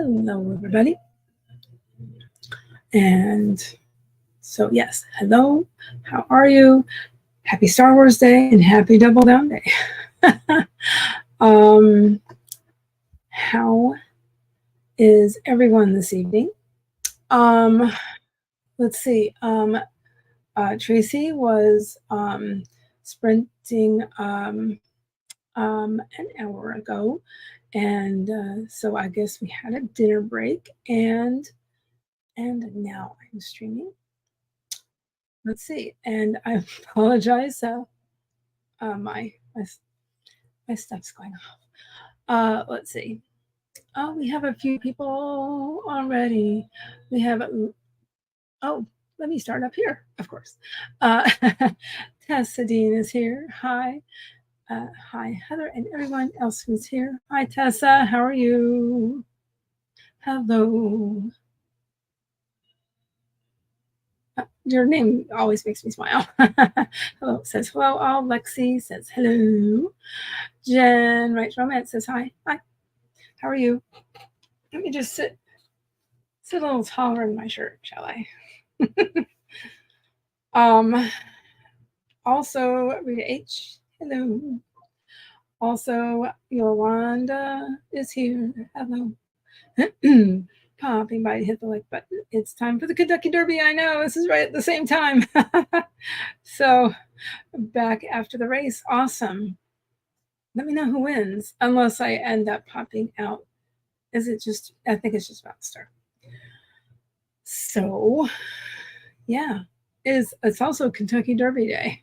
Hello, everybody. And so, yes, hello, how are you? Happy Star Wars Day and happy Double Down Day. How is everyone this evening? Let's see. Tracy was sprinting an hour ago, and so I guess we had a dinner break, and now I'm streaming. Let's see, and I apologize. My stuff's going off. Let's see. Oh, we have a few people already. We have. Oh, let me start up here. Of course. Tessa Dean is here. Hi. Hi, Heather, and everyone else who's here. Hi, Tessa. How are you? Hello. Your name always makes me smile. Hello says hello. All Lexi says hello. Jen writes romance says hi. Hi. How are you? Let me just sit a little taller in my shirt, shall I? Also Rita H. Hello. Also Yolanda is here. Hello. Popping by, hit the like button. It's time for the Kentucky Derby. I know this is right at the same time. So back after the race. Awesome. Let me know who wins, unless I end up popping out. Is it just, I think it's just about to start. So yeah, it's also Kentucky Derby Day.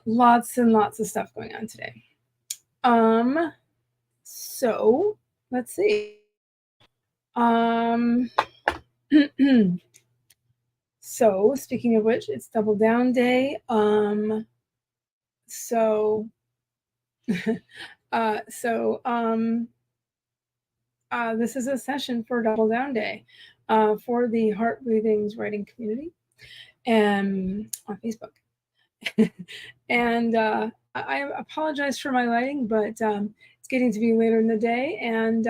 Lots and lots of stuff going on today. So let's see. So speaking of which, it's Double Down Day. This is a session for Double Down Day for the Heart Breathings writing community and on Facebook. And I apologize for my lighting, but it's getting to be later in the day, and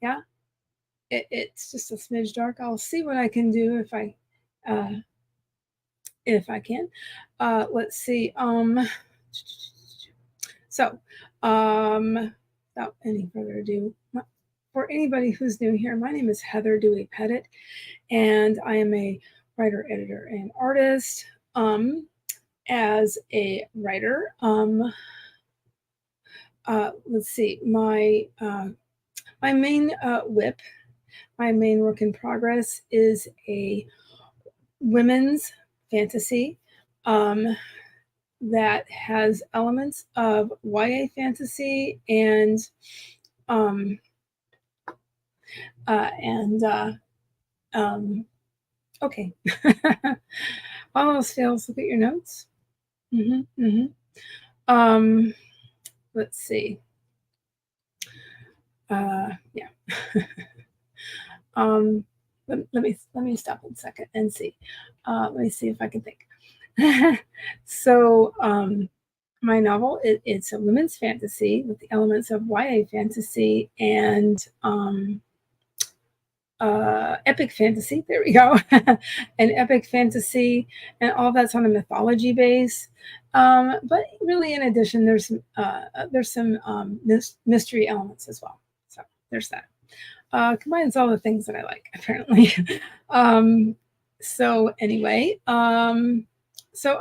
yeah, it's just a smidge dark. I'll see what I can do if I can. Let's see. So without any further ado, for anybody who's new here, my name is Heather Dewey Pettit, and I am a writer, editor, and artist. As a writer, let's see, my main WIP, my main work in progress is a women's fantasy that has elements of YA fantasy and okay. All else fails, look at your notes. Let's see. Yeah. Let me stop a second and see. Let me see if I can think. So my novel, it's a women's fantasy with the elements of YA fantasy and epic fantasy. There we go. An epic fantasy, and all that's on a mythology base. But really, in addition, there's some mystery elements as well. So there's that. Combines all the things that I like, apparently. So anyway, so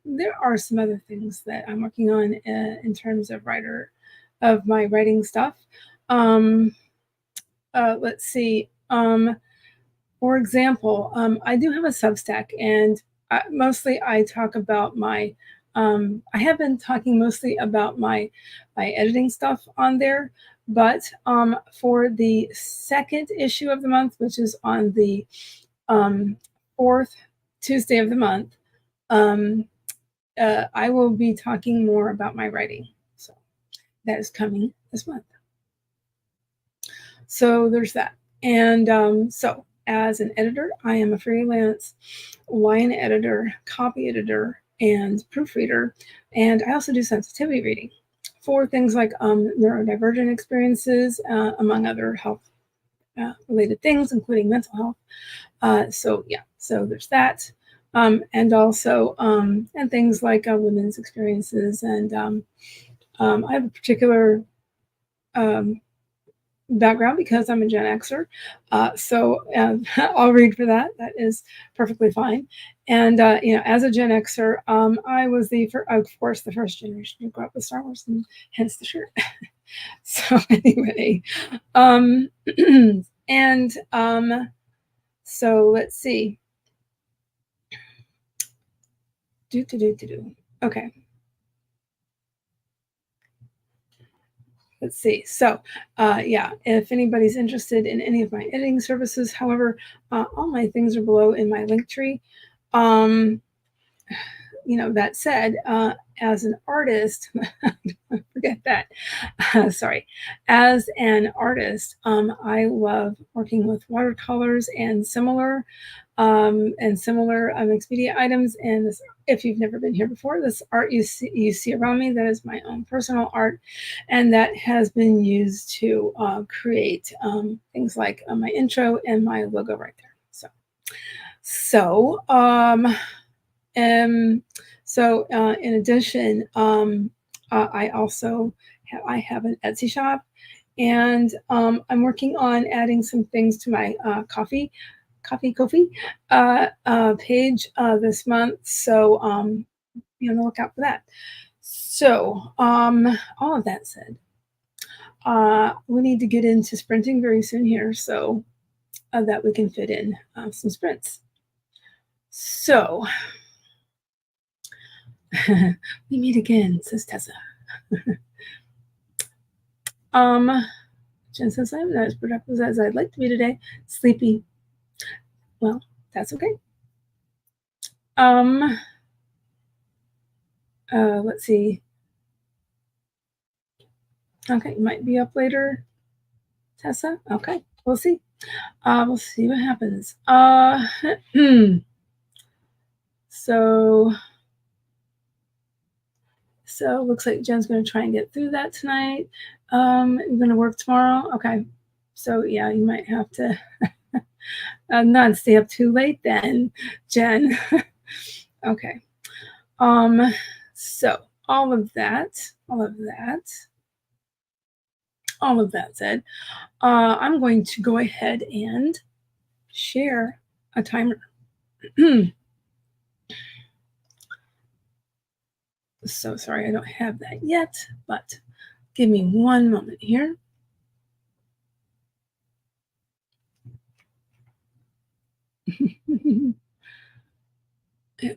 there are some other things that I'm working on in terms of my writing stuff. Let's see. For example, I do have a Substack, and mostly I talk about my. I have been talking mostly about my editing stuff on there, but for the second issue of the month, which is on the fourth Tuesday of the month, I will be talking more about my writing. So that is coming this month. So there's that. And so as an editor, I am a freelance line editor, copy editor, and proofreader. And I also do sensitivity reading for things like neurodivergent experiences, among other health related things, including mental health. So yeah, so there's that. And also, and things like women's experiences. And I have a particular background because I'm a Gen Xer. So I'll read for that. That is perfectly fine. And, as a Gen Xer, I was of course, the first generation to grow up with Star Wars, and hence the shirt. So anyway, and so let's see. Okay. Let's see. So, yeah, if anybody's interested in any of my editing services, however, all my things are below in my link tree. That said, as an artist, forget that. Sorry. As an artist, I love working with watercolors and similar mixed media items. And this, if you've never been here before, this art you see around me, that is my own personal art, and that has been used to create things like my intro and my logo right there. In addition, I also have an Etsy shop, and I'm working on adding some things to my Ko-fi page this month. So be on the lookout for that. So all of that said, we need to get into sprinting very soon here, so that we can fit in some sprints. So we meet again, says Tessa. Jen says, I'm not as productive as I'd like to be today. Sleepy. Well, that's okay. Let's see. Okay, might be up later, Tessa. Okay, we'll see. We'll see what happens. So looks like Jen's going to try and get through that tonight. You're going to work tomorrow? Okay. So yeah, you might have to not stay up too late then, Jen. Okay. So all of that said, I'm going to go ahead and share a timer. So sorry, I don't have that yet, but give me one moment here.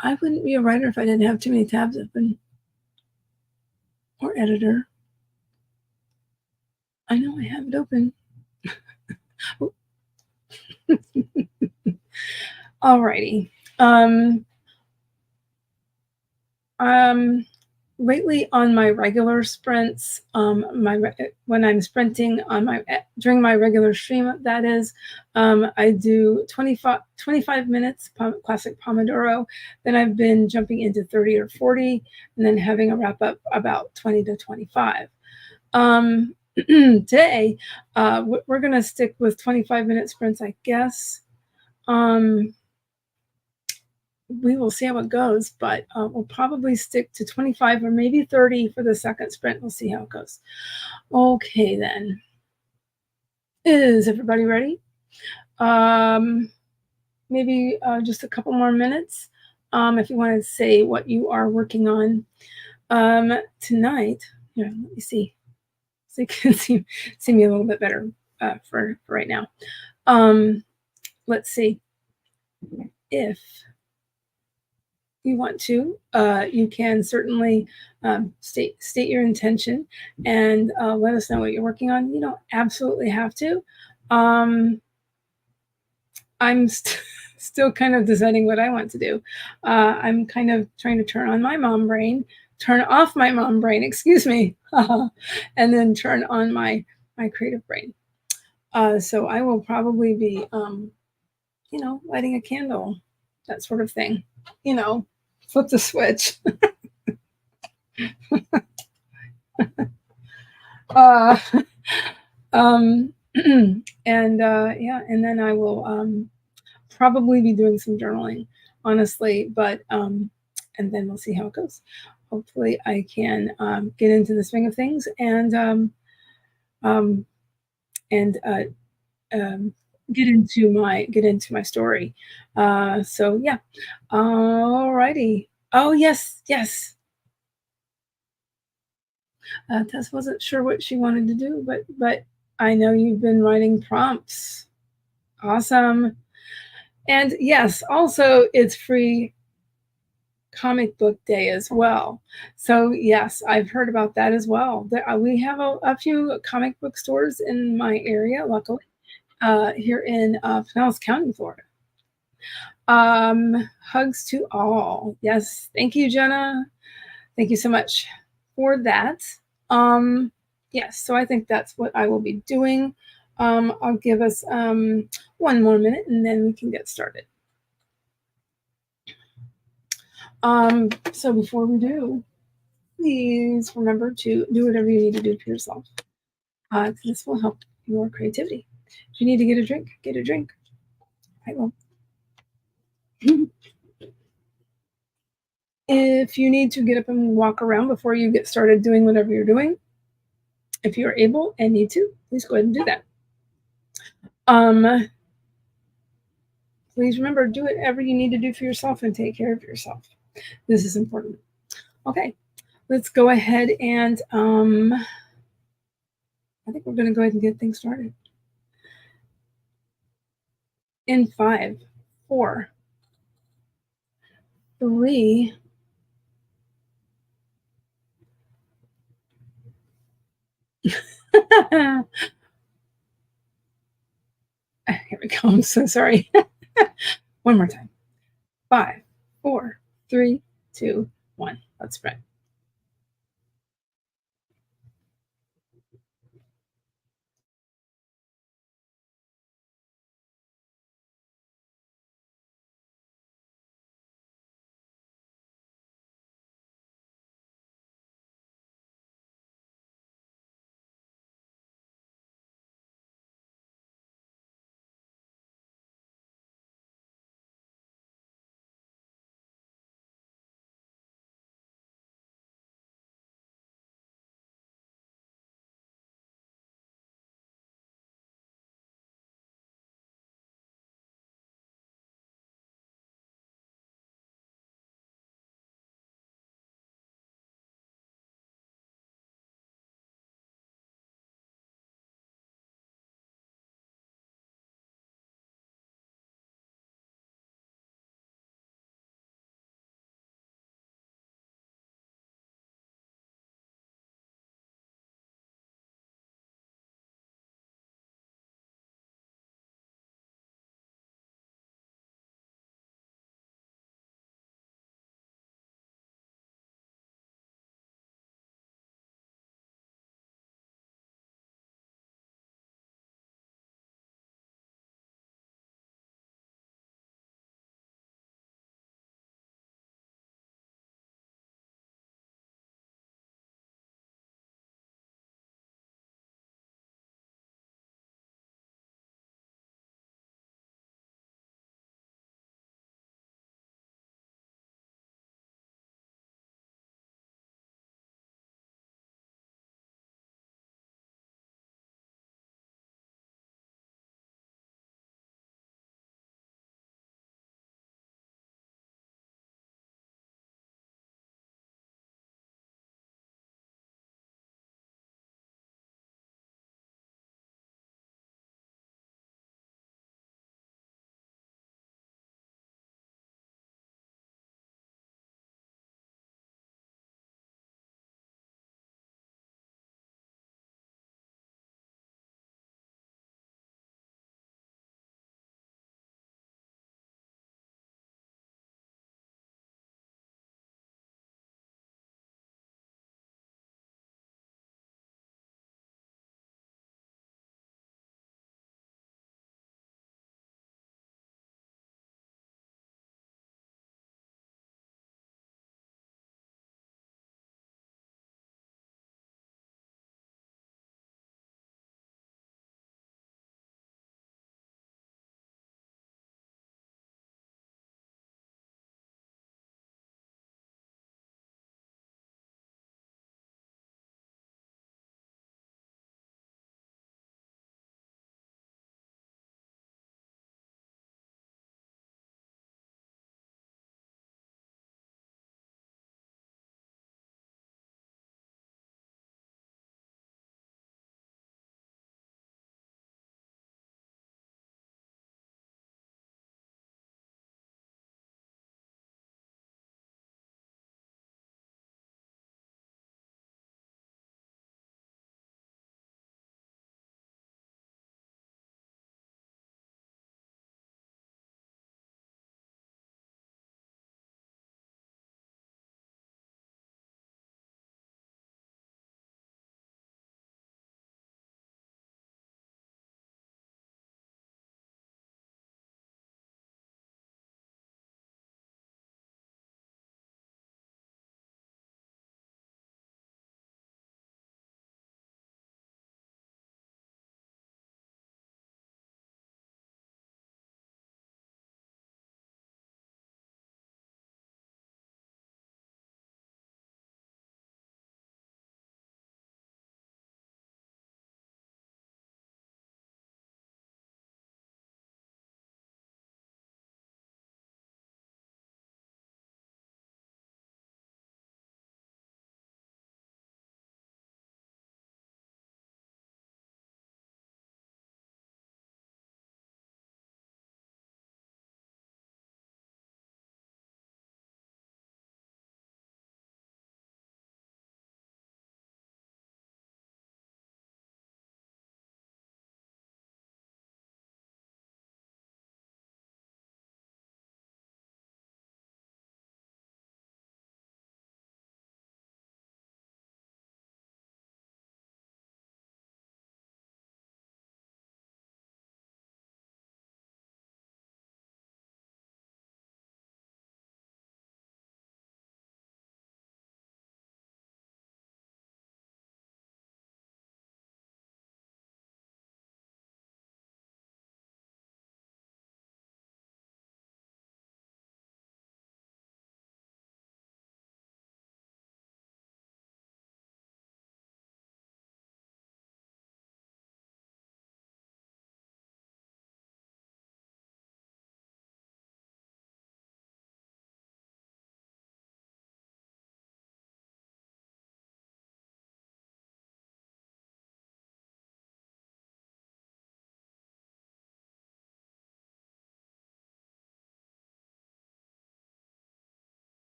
I wouldn't be a writer if I didn't have too many tabs open. Or editor. I know I have it open. Alrighty. Lately on my regular sprints, when I'm sprinting during my regular stream, that is, I do 25 minutes classic Pomodoro. Then I've been jumping into 30 or 40, and then having a wrap up about 20 to 25. Today, we're going to stick with 25-minute sprints, I guess. We will see how it goes, but we'll probably stick to 25 or maybe 30 for the second sprint. We'll see how it goes. Okay, then. Is everybody ready? Maybe just a couple more minutes if you want to say what you are working on tonight. Here, let me see. So you can see me a little bit better for right now. Let's see. If you want to, you can certainly state your intention and let us know what you're working on. You don't absolutely have to. I'm still kind of deciding what I want to do. I'm kind of trying to turn off my mom brain, excuse me, and then turn on my creative brain. So I will probably be, lighting a candle, that sort of thing, flip the switch. Uh, um, and yeah, and then I will probably be doing some journaling, honestly, but and then we'll see how it goes. Hopefully, I can get into the swing of things um, and um, get into my story. So yeah, alrighty. Oh yes, yes. Tess wasn't sure what she wanted to do, but I know you've been writing prompts. Awesome. And yes, also it's free comic book day as well. So yes, I've heard about that as well. We have a few comic book stores in my area, luckily, here in Pinellas County, Florida. Hugs to all. Yes, thank you, Jenna. Thank you so much for that. Um, yes, so I think that's what I will be doing. I'll give us one more minute and then we can get started. So before we do, please remember to do whatever you need to do for yourself. This will help your creativity. If you need to get a drink, get a drink. I will. If you need to get up and walk around before you get started doing whatever you're doing, if you're able and need to, please go ahead and do that. Please remember, do whatever you need to do for yourself and take care of yourself. This is important. Okay, let's go ahead and I think we're going to go ahead and get things started. In 5, 4, 3, here we go. I'm so sorry. One more time. 5, 4, 3, 2, 1. Let's spread.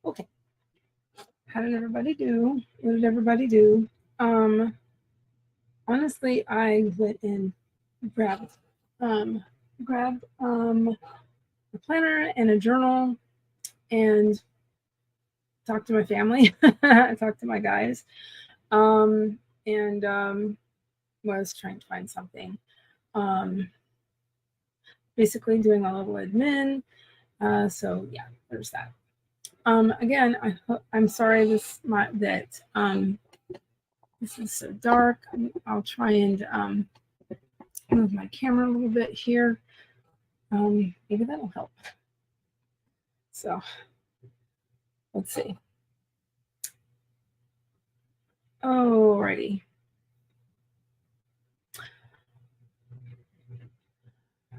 Okay. How did everybody do? What did everybody do? Honestly, I went and grabbed a planner and a journal and talked to my family. I talked to my guys, and was trying to find something. Basically doing a little admin. So yeah, there's that. Again, I'm sorry that this is so dark. I'll try and move my camera a little bit here. Maybe that'll help. So let's see. Alrighty.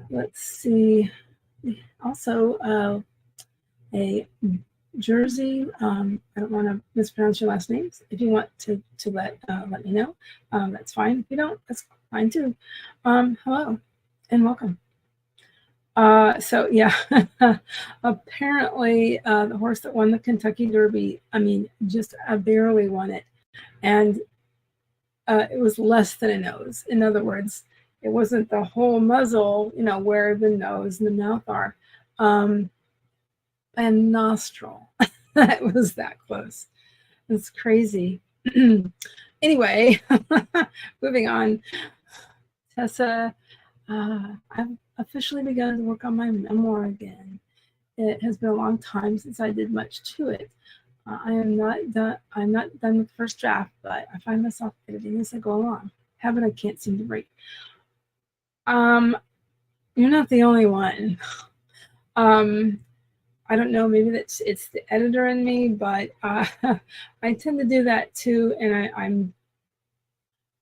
Let's see. Also, a Jersey. I don't want to mispronounce your last names. If you want to let me know, that's fine. If you don't, that's fine too. Hello and welcome. So yeah, apparently the horse that won the Kentucky Derby, I mean, just barely won it, and it was less than a nose. In other words, it wasn't the whole muzzle, where the nose and the mouth are, and nostril. It was that close. It's crazy. Anyway, moving on. Tessa, I've officially begun to work on my memoir again. It has been a long time since I did much to it. I'm not done with the first draft, but I find myself editing as I go along. Habit I can't seem to break. You're not the only one. I don't know, maybe it's the editor in me, but I tend to do that too. And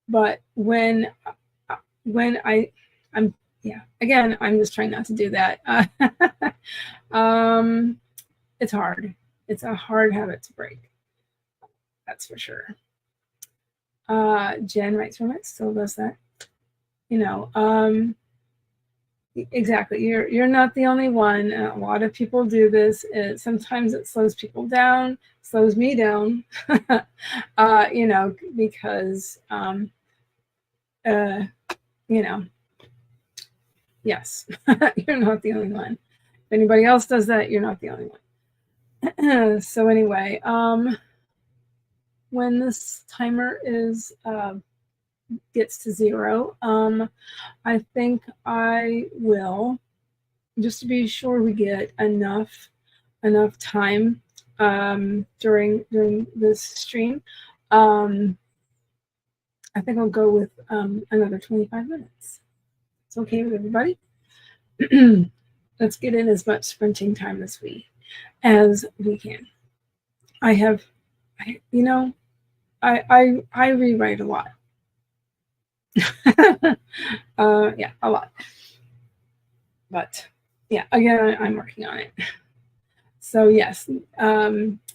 but when I'm yeah, again, I'm just trying not to do that. It's hard. It's a hard habit to break. That's for sure. Jen writes from it, still does that. Exactly. You're not the only one. A lot of people do this. Sometimes it slows people down, slows me down. Because yes, you're not the only one. If anybody else does that, you're not the only one. So anyway, when this timer gets to 0, I think I will, just to be sure we get enough time during this stream. I think I'll go with another 25 minutes. It's okay with everybody. Let's get in as much sprinting time as we can. I rewrite a lot. Yeah, a lot. But yeah, again, I'm working on it. So yes.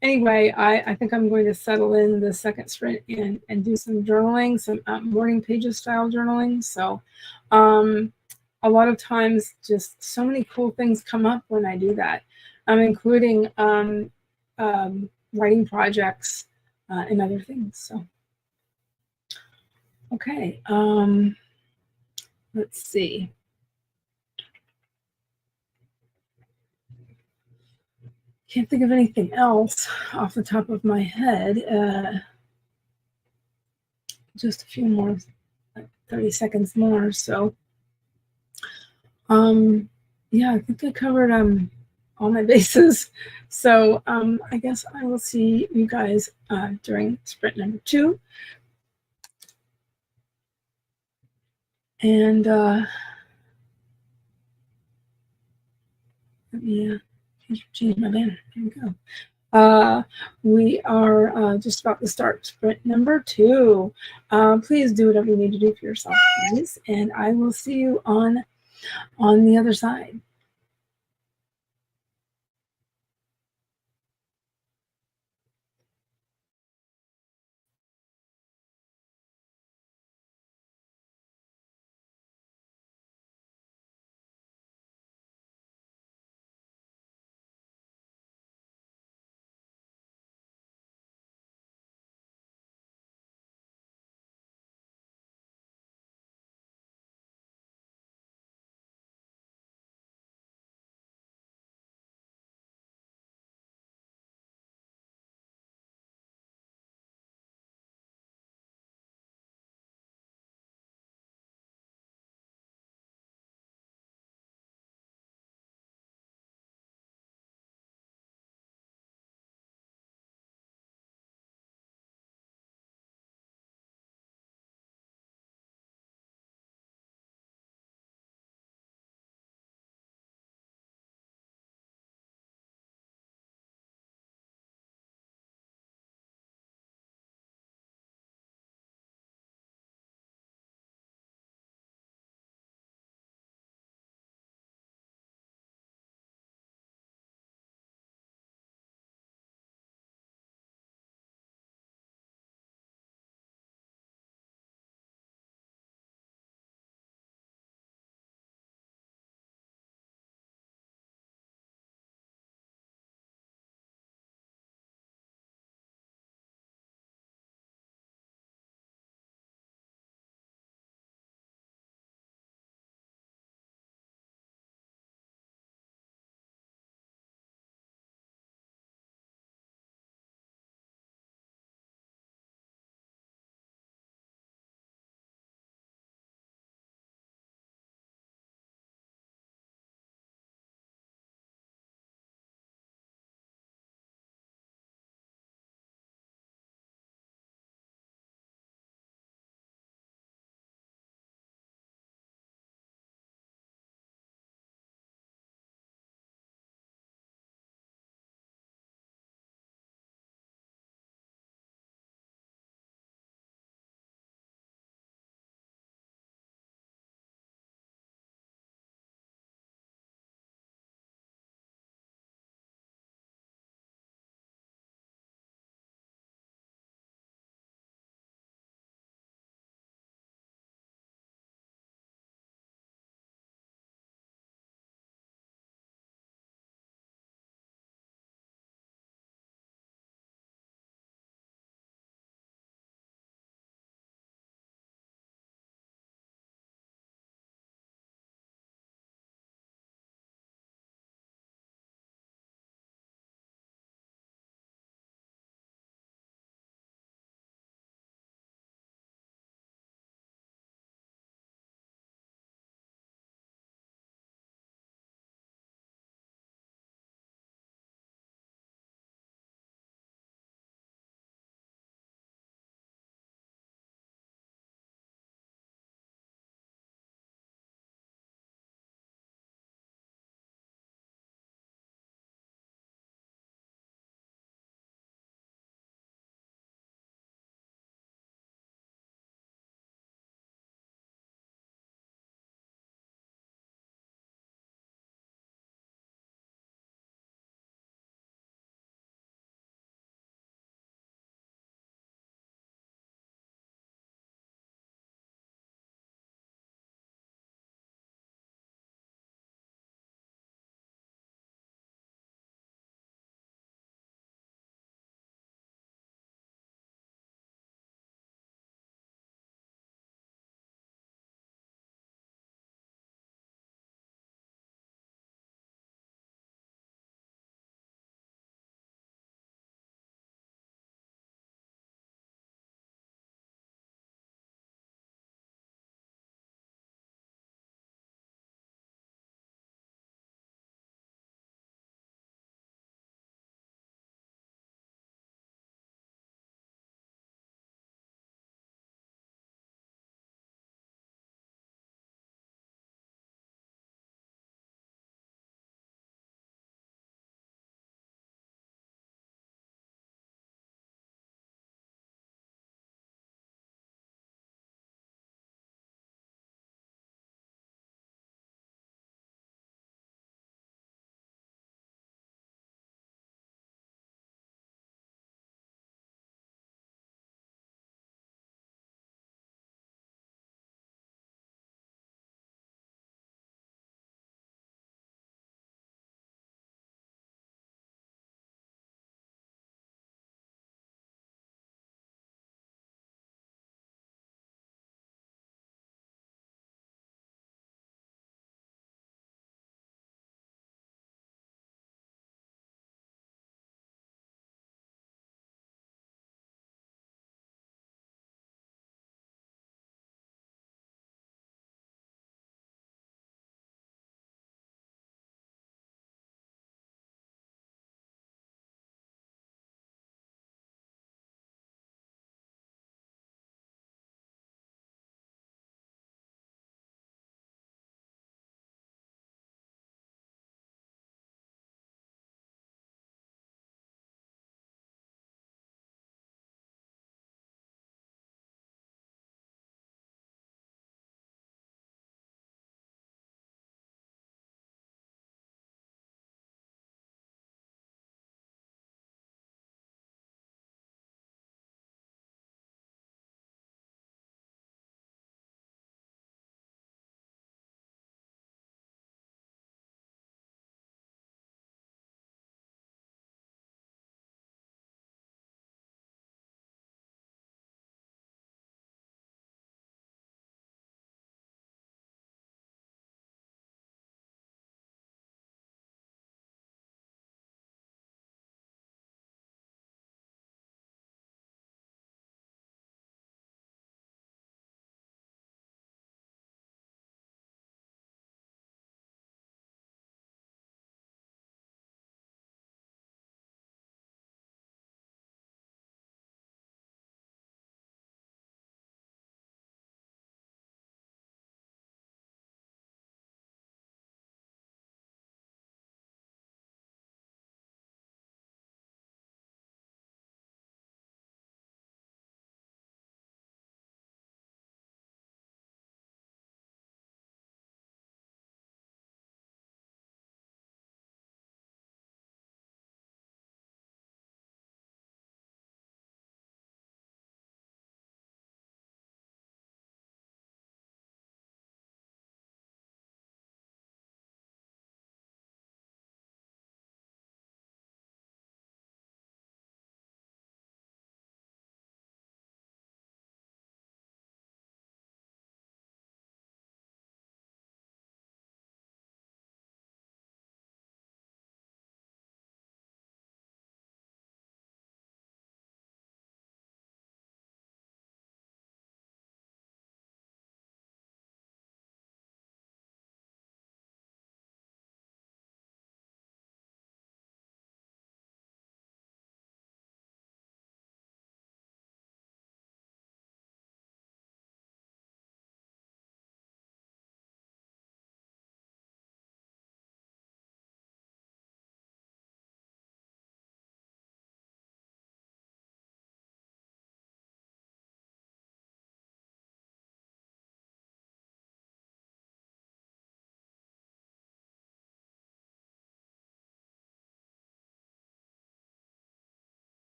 Anyway, I think I'm going to settle in the second sprint and do some journaling, some morning pages style journaling. So a lot of times just so many cool things come up when I do that, including writing projects and other things. So okay, let's see. Can't think of anything else off the top of my head. Just a few more, like 30 seconds more. So, yeah, I think I covered all my bases. So, I guess I will see you guys during sprint number 2. And let me change my banner. There we go. We are just about to start sprint number 2. Please do whatever you need to do for yourself, please, and I will see you on the other side.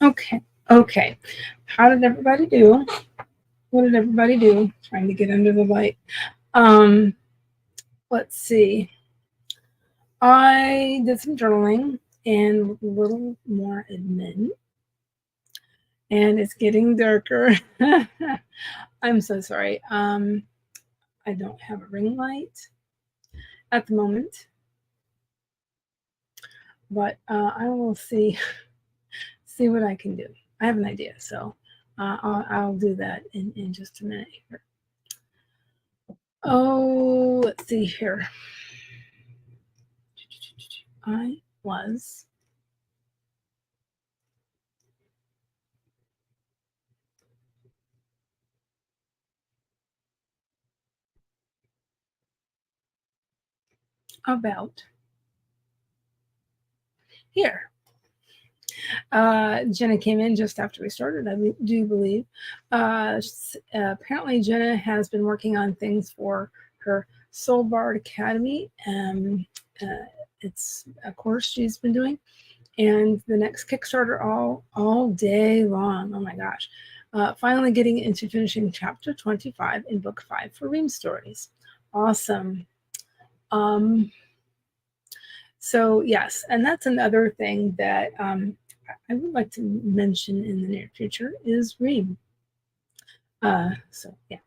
Okay. Okay. How did everybody do? What did everybody do? Trying to get under the light. Let's see. I did some journaling and a little more admin. And it's getting darker. I'm so sorry. I don't have a ring light at the moment, but I will see what I can do. I have an idea, so I'll do that in just a minute here. Oh, let's see here. I was about here. Jenna came in just after we started, I do believe. Apparently, Jenna has been working on things for her Soul Bard Academy. It's a course she's been doing, and the next Kickstarter all day long. Oh my gosh! Finally getting into finishing chapter 25 in book 5 for Ream Stories. Awesome. So yes, and that's another thing that I would like to mention in the near future is Ream. So yeah,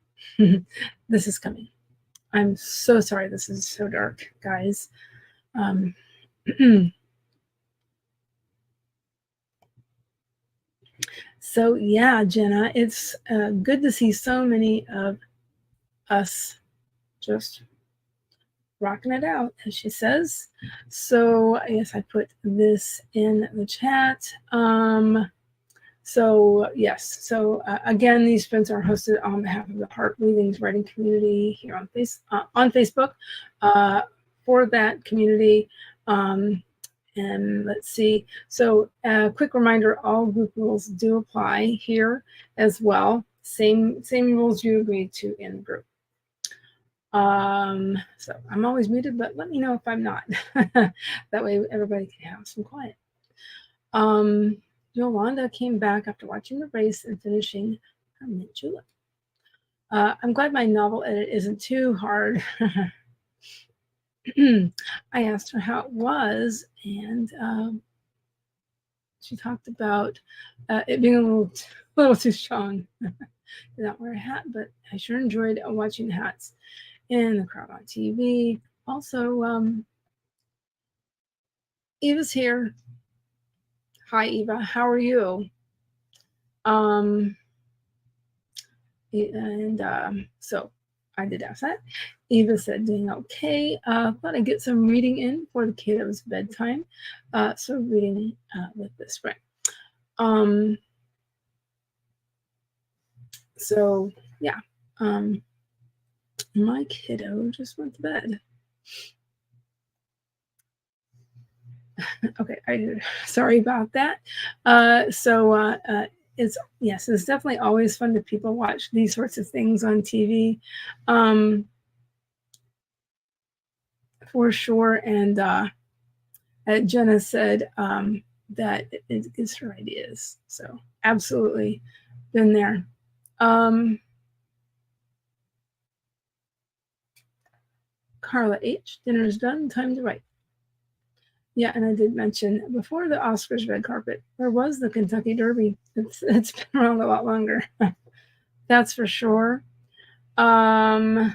this is coming. I'm so sorry this is so dark, guys. So yeah, Jenna, it's good to see so many of us just rocking it out, as she says. So I guess I put this in the chat. So yes, so again, these sprints are hosted on behalf of the Heart Breathings Writing Community here on Facebook. For that community, and let's see. So quick reminder: all group rules do apply here as well. Same rules you agreed to in the group. So I'm always muted, but let me know if I'm not. That way everybody can have some quiet. Yolanda came back after watching the race and finishing her mint julep. I'm glad my novel edit isn't too hard. I asked her how it was, and she talked about it being a little too strong. Did not wear a hat, but I sure enjoyed watching the hats and the crowd on TV. Also, Eva's here. Hi, Eva. How are you? So I did ask that. Eva said doing okay. Thought I'd get some reading in for the kiddos' bedtime. So reading with this spring. So yeah, my kiddo just went to bed. Okay, sorry about that. It's definitely always fun to people watch these sorts of things on TV, for sure. And Jenna said that it gives her ideas. So absolutely been there. Carla H, dinner's done, time to write. Yeah, and I did mention before the Oscars red carpet, there was the Kentucky Derby. It's been around a lot longer. That's for sure. Yeah,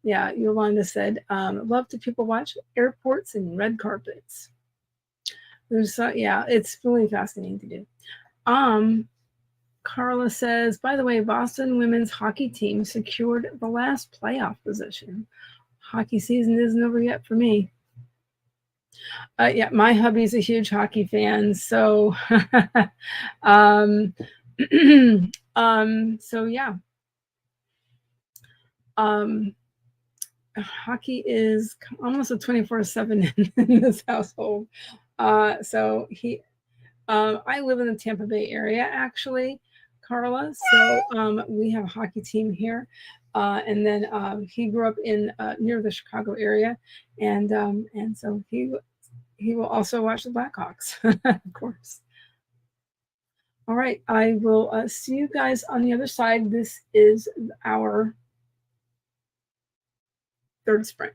Yolanda said, love to people watch airports and red carpets. Yeah, it's really fascinating to do. Carla says, by the way, Boston women's hockey team secured the last playoff position. Hockey season isn't over yet for me. Yeah, my hubby's a huge hockey fan, so so yeah. Hockey is almost a 24/7 in this household. So I live in the Tampa Bay area, actually, Carla. So we have a hockey team here. And then he grew up in near the Chicago area, and so he will also watch the Blackhawks, of course. All right, I will see you guys on the other side. This is our third sprint.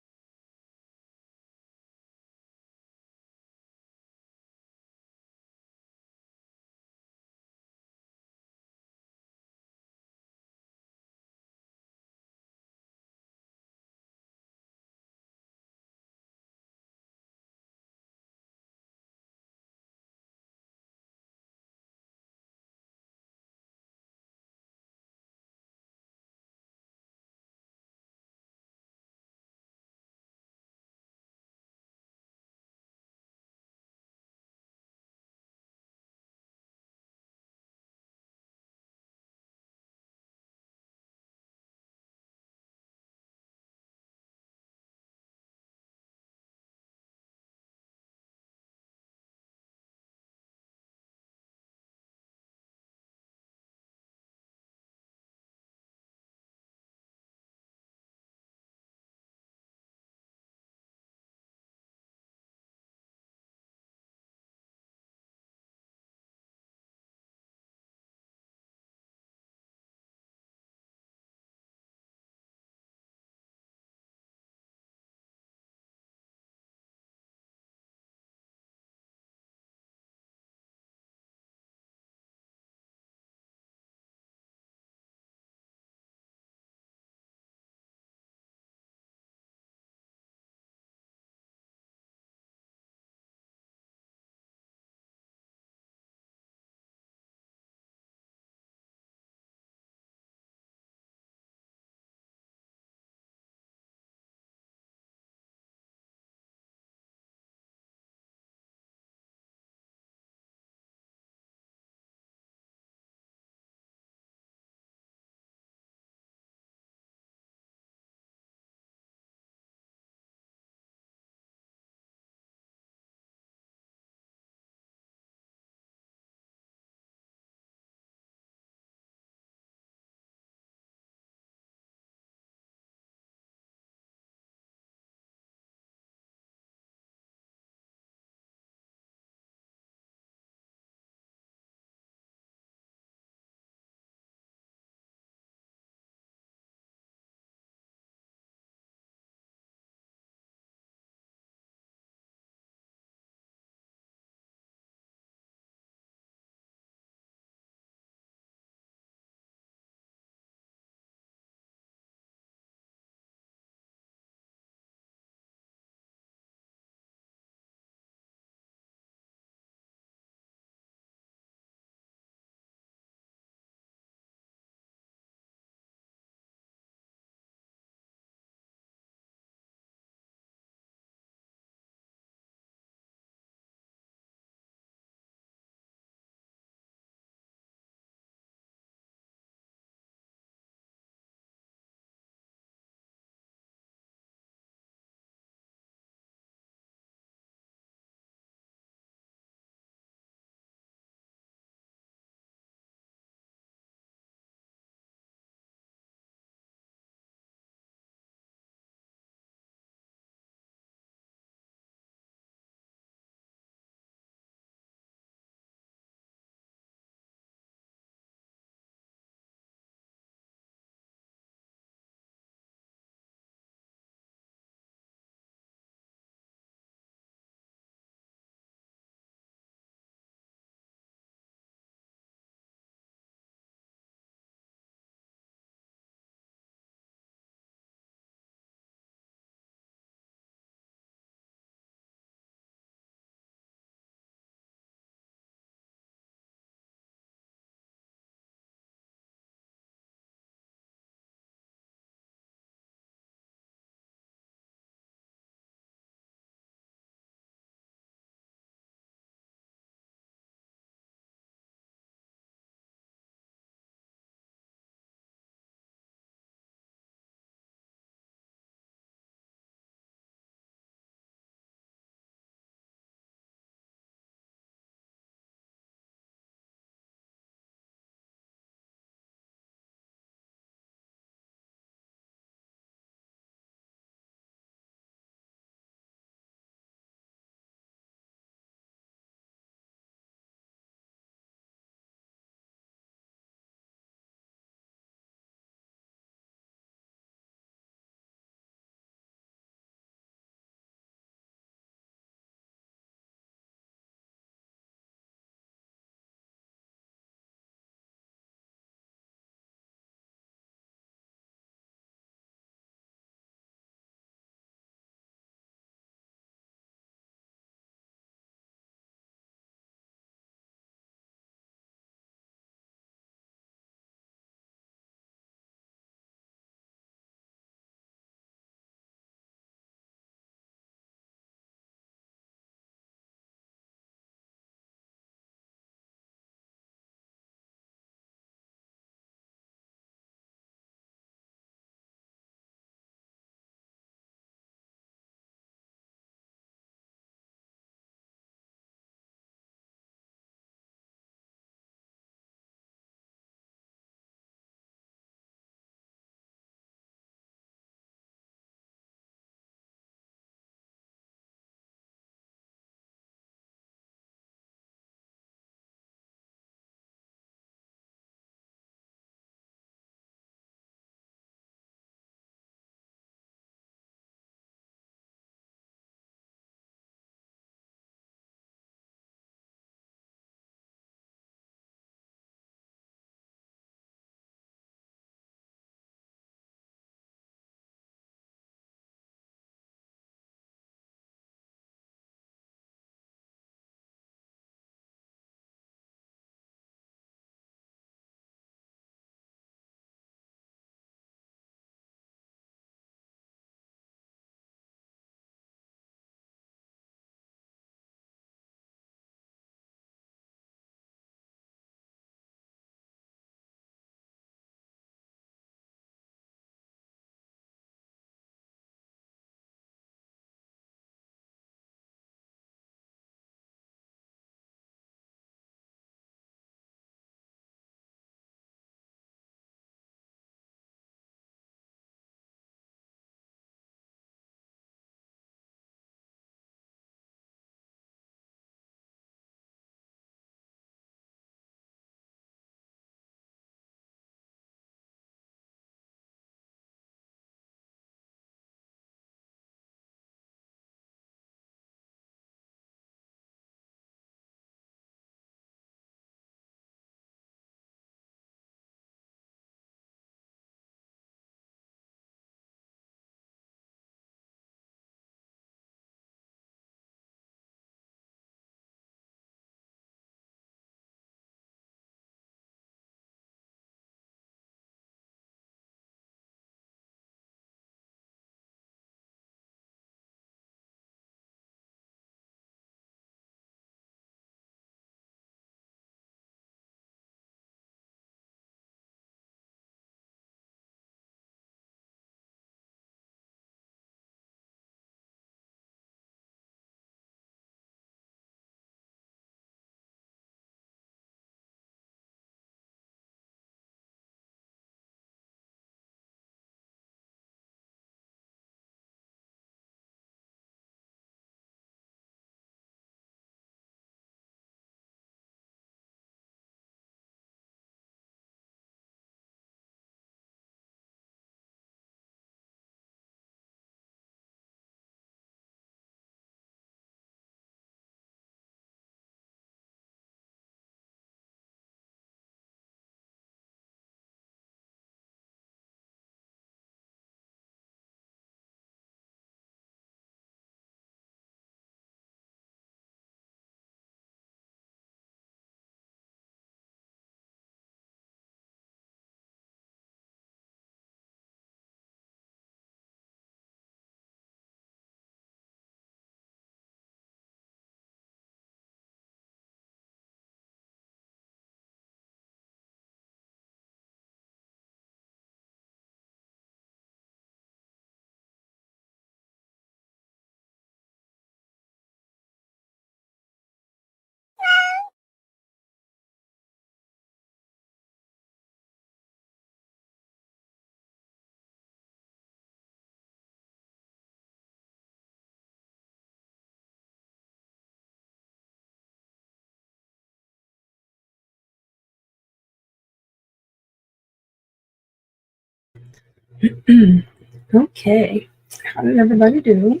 Okay. How did everybody do?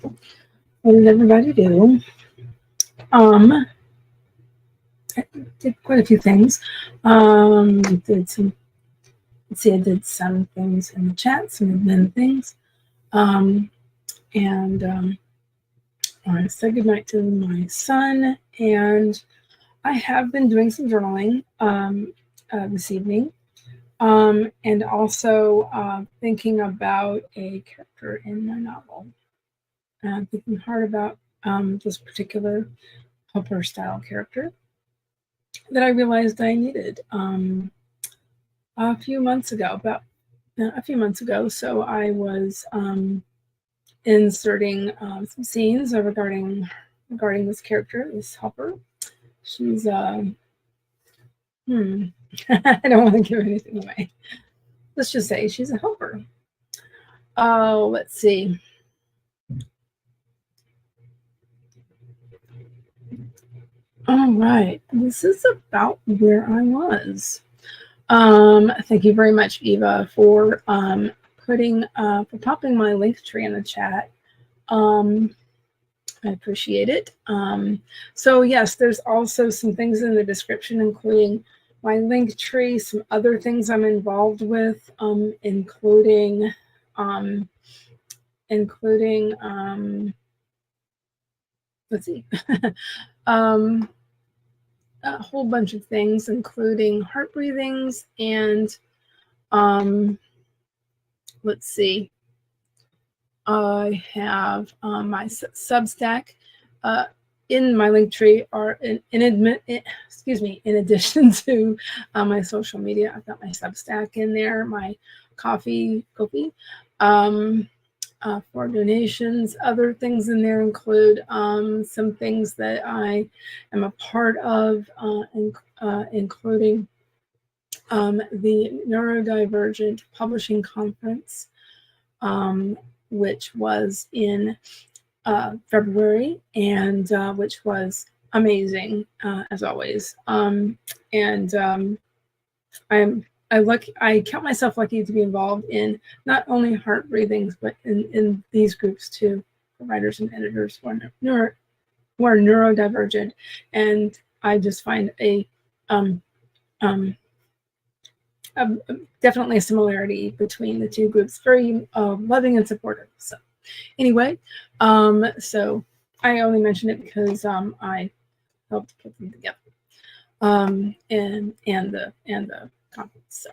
What did everybody do? I did quite a few things. Did some. Let's see. I did some things in the chat, some admin things, and I said goodnight to my son. And I have been doing some journaling this evening. And also thinking about a character in my novel. Thinking hard about this particular helper style character that I realized I needed a few months ago, So I was inserting some scenes regarding this character, this helper. She's I don't want to give anything away. Let's just say she's a helper. Let's see. All right, this is about where I was. Thank you very much, Eva, for popping my link tree in the chat. I appreciate it. So yes, there's also some things in the description, including my link tree, some other things I'm involved with, including let's see, a whole bunch of things, including heart breathings and let's see. I have my Substack in my link tree, or in addition to my social media. I've got my Substack in there, my Ko-fi, for donations. Other things in there include some things that I am a part of, including the Neurodivergent Publishing Conference, which was in February, and which was amazing as always. I count myself lucky to be involved in not only heart breathings, but in these groups too, writers and editors who are neurodivergent, and I just find definitely a similarity between the two groups, very loving and supportive. So anyway, so I only mention it because I helped put them together, and the conference.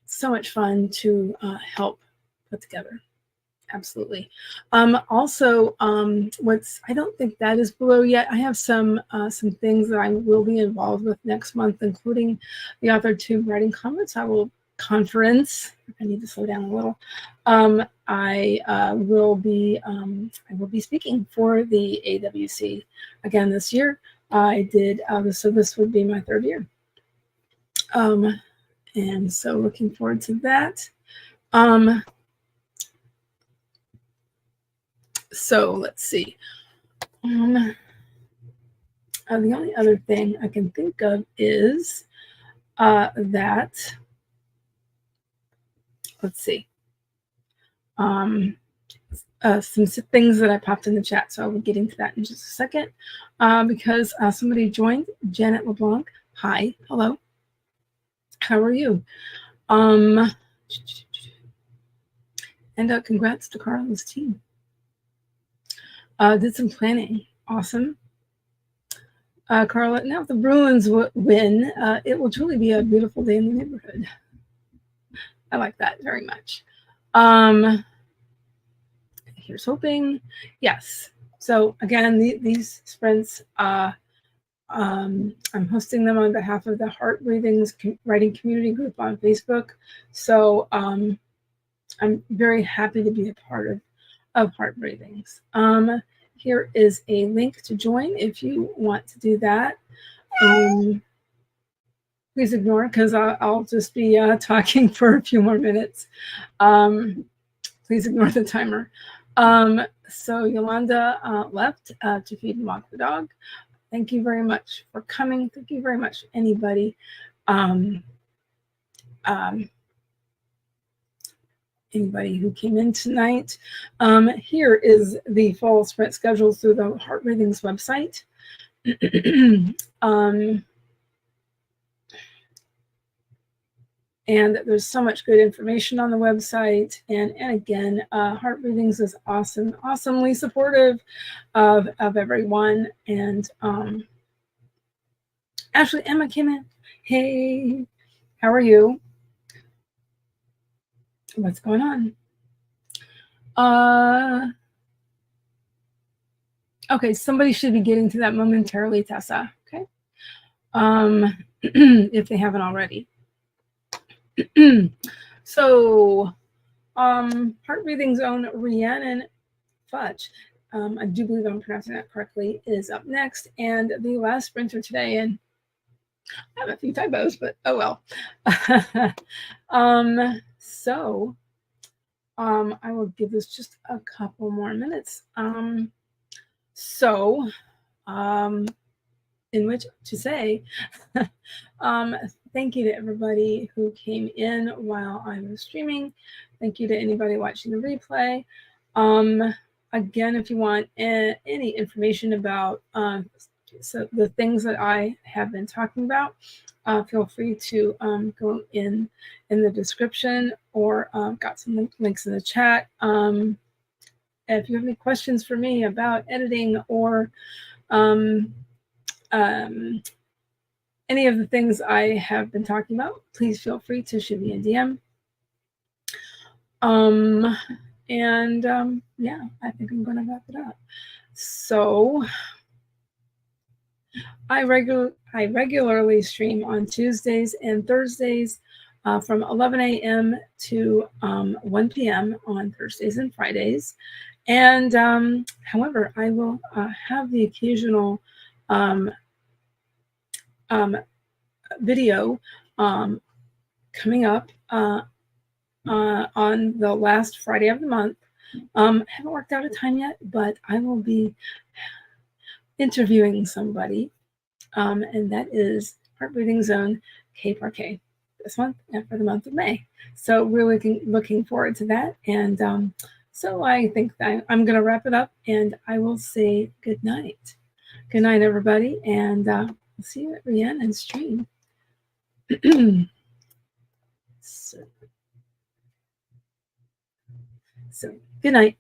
So much fun to help put together. Absolutely. Also, I don't think that is below yet. I have some things that I will be involved with next month, including the Author Tube Writing Conference. I need to slow down a little. I will be speaking for the AWC again this year. I did so this would be my third year. And so looking forward to that. So let's see. The only other thing I can think of is that, let's see, some things that I popped in the chat. So I'll be getting to that in just a second, because somebody joined, Janet LeBlanc. Hi, hello. How are you? And congrats to Carla's team. Did some planning. Awesome. Carla, now if the Bruins win, it will truly be a beautiful day in the neighborhood. I like that very much. Here's hoping. Yes. So again, these sprints, I'm hosting them on behalf of the Heart Breathings Writing Community Group on Facebook. So I'm very happy to be a part of Heart Breathings. Here is a link to join if you want to do that. Please ignore, because I'll just be talking for a few more minutes. Please ignore the timer. So Yolanda left to feed and walk the dog. Thank you very much for coming. Thank you very much, anybody. anybody who came in tonight. Here is the fall sprint schedule through the Heart Breathing's website. And there's so much good information on the website. And again, Heart Breathings is awesome, awesomely supportive of everyone. And actually, Emma came in. Hey, how are you? What's going on? Okay, somebody should be getting to that momentarily, Tessa. Okay, if they haven't already. So, Heart Breathing's own Rhiannon Fudge, I do believe I'm pronouncing that correctly, is up next. And the last sprinter today, and I have a few typos, but oh well. I will give this just a couple more minutes. In which to say, thank you to everybody who came in while I was streaming. Thank you to anybody watching the replay. Again, if you want any information about so the things that I have been talking about, feel free to go in the description, or got some links in the chat. If you have any questions for me about editing or any of the things I have been talking about, please feel free to shoot me a DM. Yeah, I think I'm going to wrap it up. So I regularly stream on Tuesdays and Thursdays from 11 a.m. to 1 p.m. on Thursdays and Fridays. And however, I will have the occasional video coming up on the last Friday of the month. Haven't worked out a time yet, but I will be interviewing somebody, and that is Heart Breathing's own K Parquet this month and for the month of May. So we're looking forward to that. And so I think that I'm going to wrap it up, and I will say good night. Good night, everybody, and we'll see you at Rhiannon's stream. So good night.